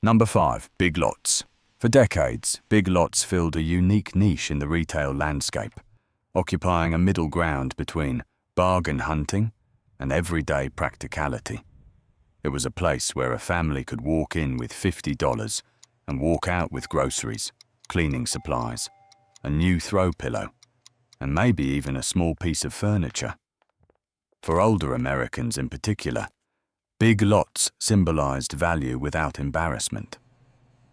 Number 5. Big Lots. For decades, Big Lots filled a unique niche in the retail landscape, occupying a middle ground between bargain hunting and everyday practicality. It was a place where a family could walk in with $50 and walk out with groceries, cleaning supplies, a new throw pillow, and maybe even a small piece of furniture. For older Americans in particular, Big Lots symbolized value without embarrassment,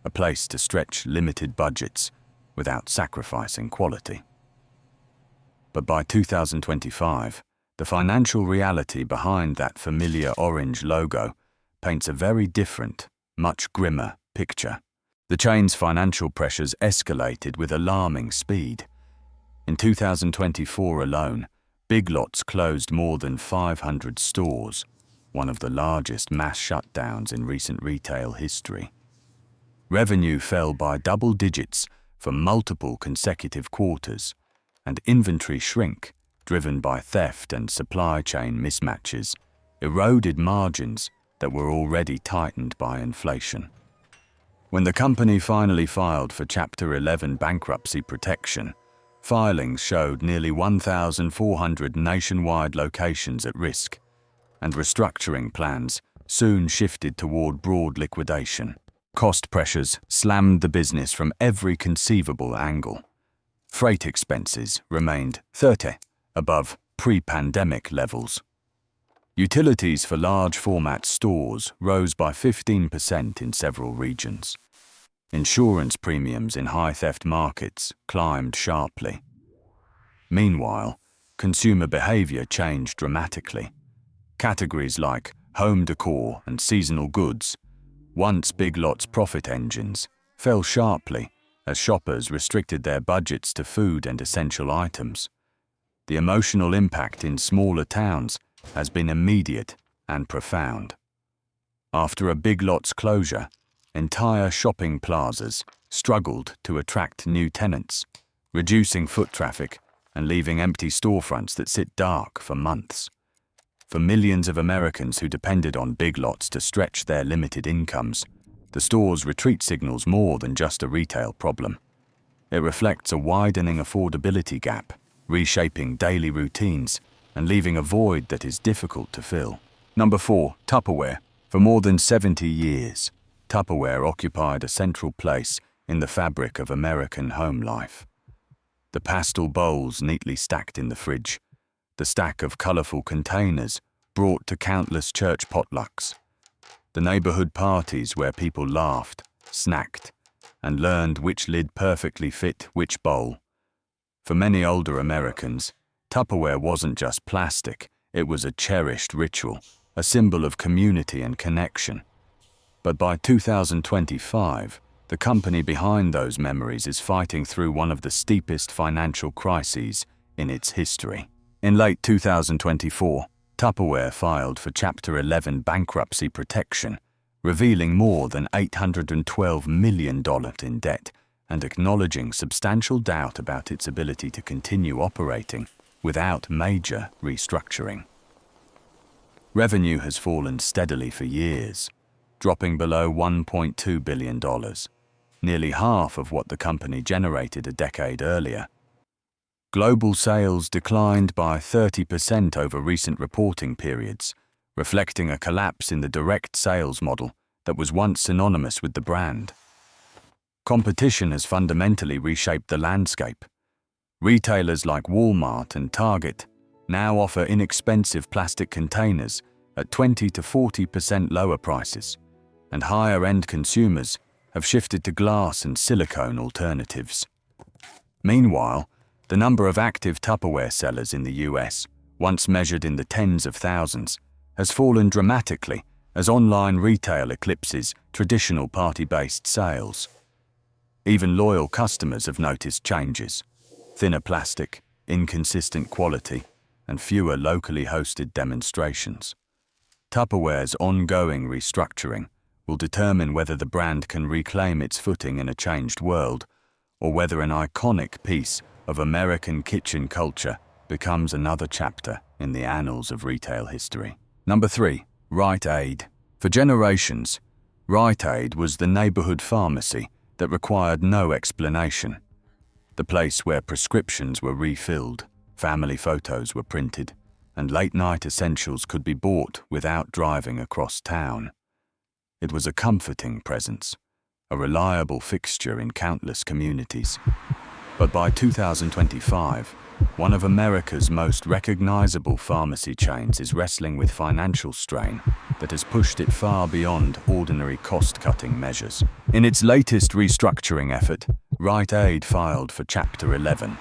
a place to stretch limited budgets without sacrificing quality. But by 2025, the financial reality behind that familiar orange logo paints a very different, much grimmer picture. The chain's financial pressures escalated with alarming speed. In 2024 alone, Big Lots closed more than 500 stores, one of the largest mass shutdowns in recent retail history. Revenue fell by double digits for multiple consecutive quarters, and inventory shrink, driven by theft and supply chain mismatches, eroded margins that were already tightened by inflation. When the company finally filed for Chapter 11 bankruptcy protection, filings showed nearly 1,400 nationwide locations at risk, and restructuring plans soon shifted toward broad liquidation. Cost pressures slammed the business from every conceivable angle. Freight expenses remained 30% above pre-pandemic levels. Utilities for large format stores rose by 15% in several regions. Insurance premiums in high theft markets climbed sharply. Meanwhile, consumer behavior changed dramatically. Categories like home decor and seasonal goods, once Big Lots profit engines, fell sharply as shoppers restricted their budgets to food and essential items. The emotional impact in smaller towns has been immediate and profound. After a Big Lots closure, entire shopping plazas struggled to attract new tenants, reducing foot traffic and leaving empty storefronts that sit dark for months. For millions of Americans who depended on Big Lots to stretch their limited incomes, the store's retreat signals more than just a retail problem. It reflects a widening affordability gap, reshaping daily routines and leaving a void that is difficult to fill. Number 4. Tupperware. For more than 70 years, Tupperware occupied a central place in the fabric of American home life. The pastel bowls neatly stacked in the fridge, the stack of colorful containers brought to countless church potlucks, the neighborhood parties where people laughed, snacked, and learned which lid perfectly fit which bowl. For many older Americans, Tupperware wasn't just plastic, it was a cherished ritual, a symbol of community and connection. But by 2025, the company behind those memories is fighting through one of the steepest financial crises in its history. In late 2024, Tupperware filed for Chapter 11 bankruptcy protection, revealing more than $812 million in debt and acknowledging substantial doubt about its ability to continue operating without major restructuring. Revenue has fallen steadily for years, dropping below $1.2 billion, nearly half of what the company generated a decade earlier. Global sales declined by 30% over recent reporting periods, reflecting a collapse in the direct sales model that was once synonymous with the brand. Competition has fundamentally reshaped the landscape. Retailers like Walmart and Target now offer inexpensive plastic containers at 20 to 40% lower prices, and higher-end consumers have shifted to glass and silicone alternatives. Meanwhile, the number of active Tupperware sellers in the US, once measured in the tens of thousands, has fallen dramatically as online retail eclipses traditional party-based sales. Even loyal customers have noticed changes: thinner plastic, inconsistent quality, and fewer locally hosted demonstrations. Tupperware's ongoing restructuring will determine whether the brand can reclaim its footing in a changed world, or whether an iconic piece of American kitchen culture becomes another chapter in the annals of retail history. Number 3. Rite Aid. For generations, Rite Aid was the neighborhood pharmacy that required no explanation. The place where prescriptions were refilled, family photos were printed, and late-night essentials could be bought without driving across town. It was a comforting presence, a reliable fixture in countless communities. But by 2025, one of America's most recognizable pharmacy chains is wrestling with financial strain that has pushed it far beyond ordinary cost-cutting measures. In its latest restructuring effort, Rite Aid filed for Chapter 11,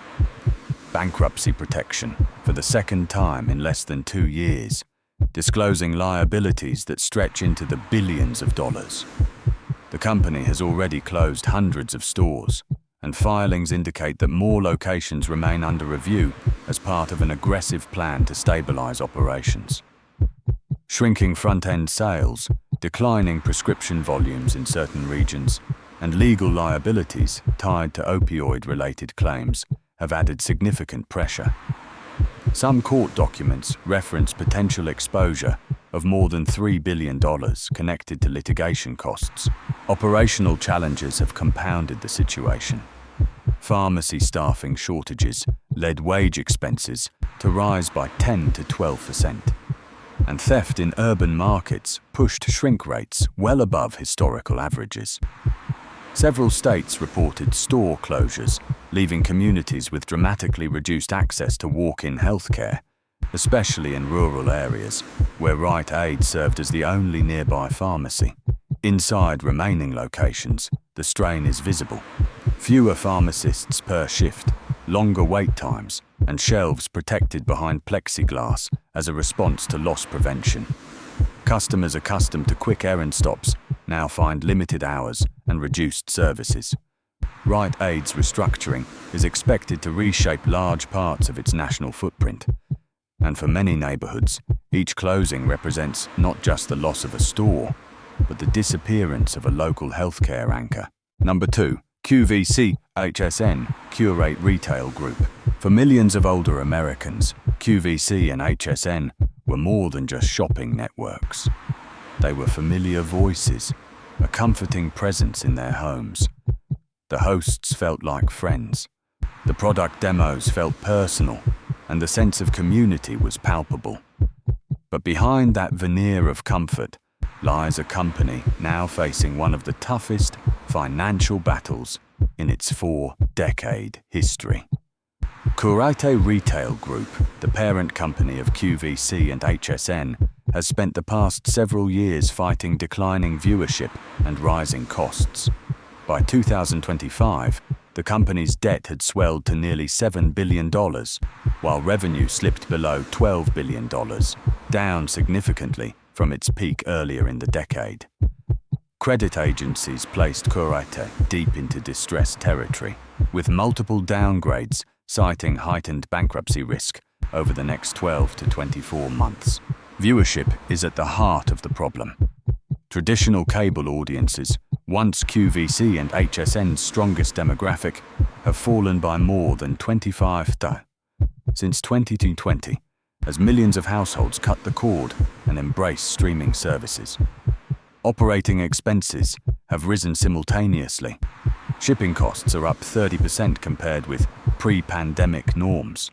bankruptcy protection, for the second time in less than 2 years, disclosing liabilities that stretch into the billions of dollars. The company has already closed hundreds of stores, and filings indicate that more locations remain under review as part of an aggressive plan to stabilize operations. Shrinking front-end sales, declining prescription volumes in certain regions, and legal liabilities tied to opioid-related claims have added significant pressure. Some court documents reference potential exposure of more than $3 billion connected to litigation costs. Operational challenges have compounded the situation. Pharmacy staffing shortages led wage expenses to rise by 10 to 12%, and theft in urban markets pushed shrink rates well above historical averages. Several states reported store closures, leaving communities with dramatically reduced access to walk-in healthcare, especially in rural areas, where Rite Aid served as the only nearby pharmacy. Inside remaining locations, the strain is visible. Fewer pharmacists per shift, longer wait times, and shelves protected behind plexiglass as a response to loss prevention. Customers accustomed to quick errand stops now find limited hours and reduced services. Rite Aid's restructuring is expected to reshape large parts of its national footprint. And for many neighborhoods, each closing represents not just the loss of a store, but the disappearance of a local healthcare anchor. Number 2. QVC HSN Curate Retail Group. For millions of older Americans, QVC and HSN were more than just shopping networks. They were familiar voices, a comforting presence in their homes. The hosts felt like friends. The product demos felt personal, and the sense of community was palpable. But behind that veneer of comfort lies a company now facing one of the toughest financial battles in its 4-decade history. Curate Retail Group, the parent company of QVC and HSN, has spent the past several years fighting declining viewership and rising costs. By 2025, the company's debt had swelled to nearly $7 billion, while revenue slipped below $12 billion, down significantly from its peak earlier in the decade. Credit agencies placed Curate deep into distress territory, with multiple downgrades citing heightened bankruptcy risk over the next 12 to 24 months. Viewership is at the heart of the problem. Traditional cable audiences, once QVC and HSN's strongest demographic, have fallen by more than 25% since 2020, as millions of households cut the cord and embrace streaming services. Operating expenses have risen simultaneously. Shipping costs are up 30% compared with pre-pandemic norms.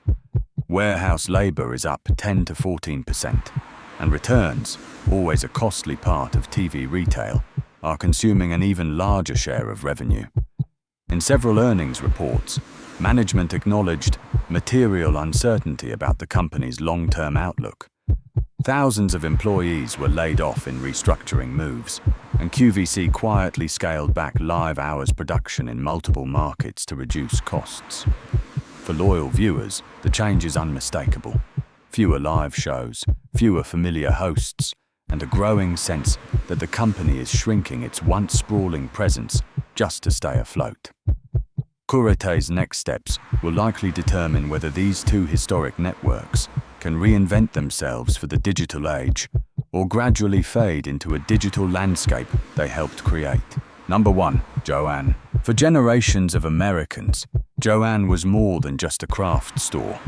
Warehouse labor is up 10 to 14%, and returns, always a costly part of TV retail, are consuming an even larger share of revenue. In several earnings reports, management acknowledged material uncertainty about the company's long-term outlook. Thousands of employees were laid off in restructuring moves, and QVC quietly scaled back live hours production in multiple markets to reduce costs. For loyal viewers, the change is unmistakable. Fewer live shows, fewer familiar hosts, and a growing sense that the company is shrinking its once sprawling presence just to stay afloat. Curate's next steps will likely determine whether these two historic networks can reinvent themselves for the digital age or gradually fade into a digital landscape they helped create. Number 1. Joann. For generations of Americans, Joann was more than just a craft store.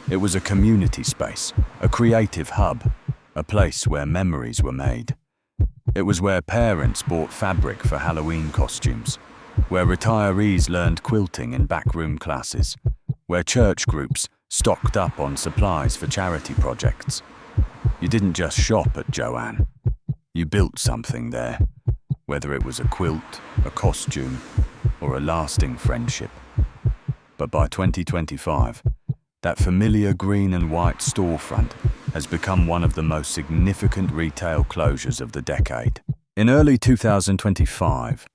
It was a community space, a creative hub, a place where memories were made. It was where parents bought fabric for Halloween costumes, where retirees learned quilting in backroom classes, where church groups stocked up on supplies for charity projects. You didn't just shop at Joann. You built something there, whether it was a quilt, a costume, or a lasting friendship. But by 2025, that familiar green and white storefront has become one of the most significant retail closures of the decade. In early 2025,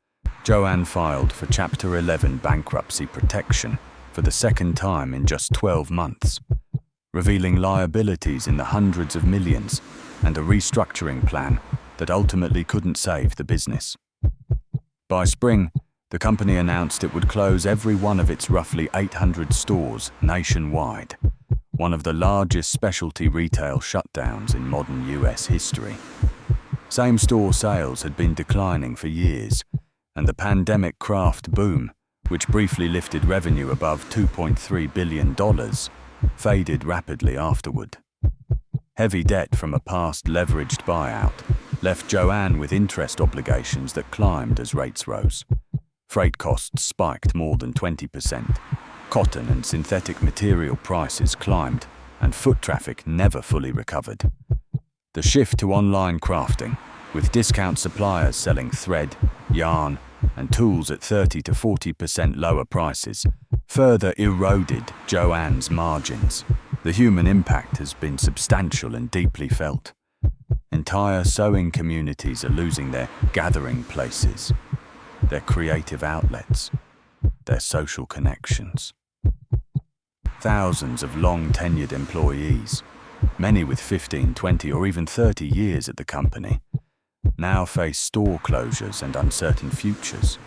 Joann filed for Chapter 11 bankruptcy protection for the second time in just 12 months, revealing liabilities in the hundreds of millions and a restructuring plan that ultimately couldn't save the business. By spring, the company announced it would close every one of its roughly 800 stores nationwide, one of the largest specialty retail shutdowns in modern US history. Same-store sales had been declining for years, and the pandemic craft boom, which briefly lifted revenue above $2.3 billion, faded rapidly afterward. Heavy debt from a past leveraged buyout left Joann with interest obligations that climbed as rates rose. Freight costs spiked more than 20%. Cotton and synthetic material prices climbed, and foot traffic never fully recovered. The shift to online crafting, with discount suppliers selling thread, yarn, and tools at 30 to 40% lower prices, further eroded Joann's margins. The human impact has been substantial and deeply felt. Entire sewing communities are losing their gathering places, their creative outlets, their social connections. Thousands of long-tenured employees, many with 15, 20, or even 30 years at the company, now face store closures and uncertain futures.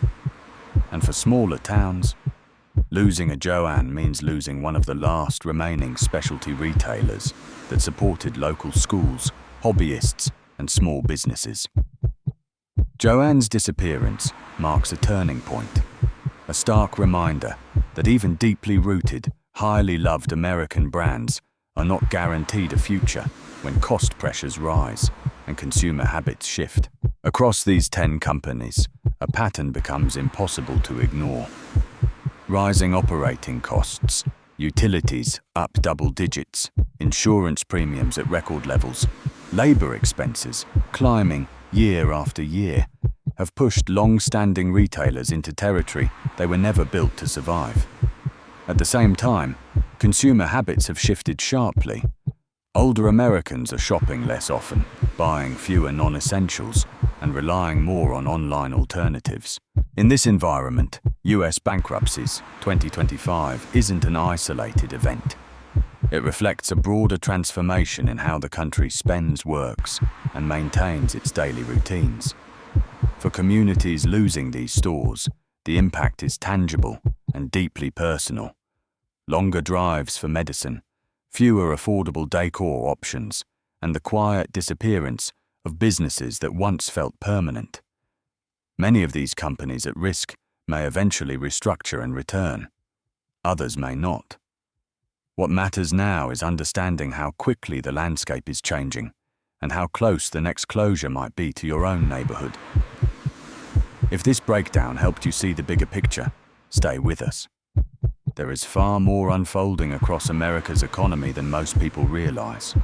And for smaller towns, losing a Joann means losing one of the last remaining specialty retailers that supported local schools, hobbyists, and small businesses. Joann's disappearance marks a turning point, a stark reminder that even deeply rooted, highly loved American brands are not guaranteed a future when cost pressures rise and consumer habits shift. Across these 10 companies, a pattern becomes impossible to ignore. Rising operating costs, utilities up double digits, insurance premiums at record levels, labor expenses climbing year after year, have pushed long-standing retailers into territory they were never built to survive. At the same time, consumer habits have shifted sharply. Older Americans are shopping less often, buying fewer non-essentials, and relying more on online alternatives. In this environment, US bankruptcies 2025 isn't an isolated event. It reflects a broader transformation in how the country spends, works, and maintains its daily routines. For communities losing these stores, the impact is tangible and deeply personal. Longer drives for medicine, fewer affordable decor options, and the quiet disappearance of businesses that once felt permanent. Many of these companies at risk may eventually restructure and return. Others may not. What matters now is understanding how quickly the landscape is changing and how close the next closure might be to your own neighborhood. If this breakdown helped you see the bigger picture, stay with us. There is far more unfolding across America's economy than most people realize.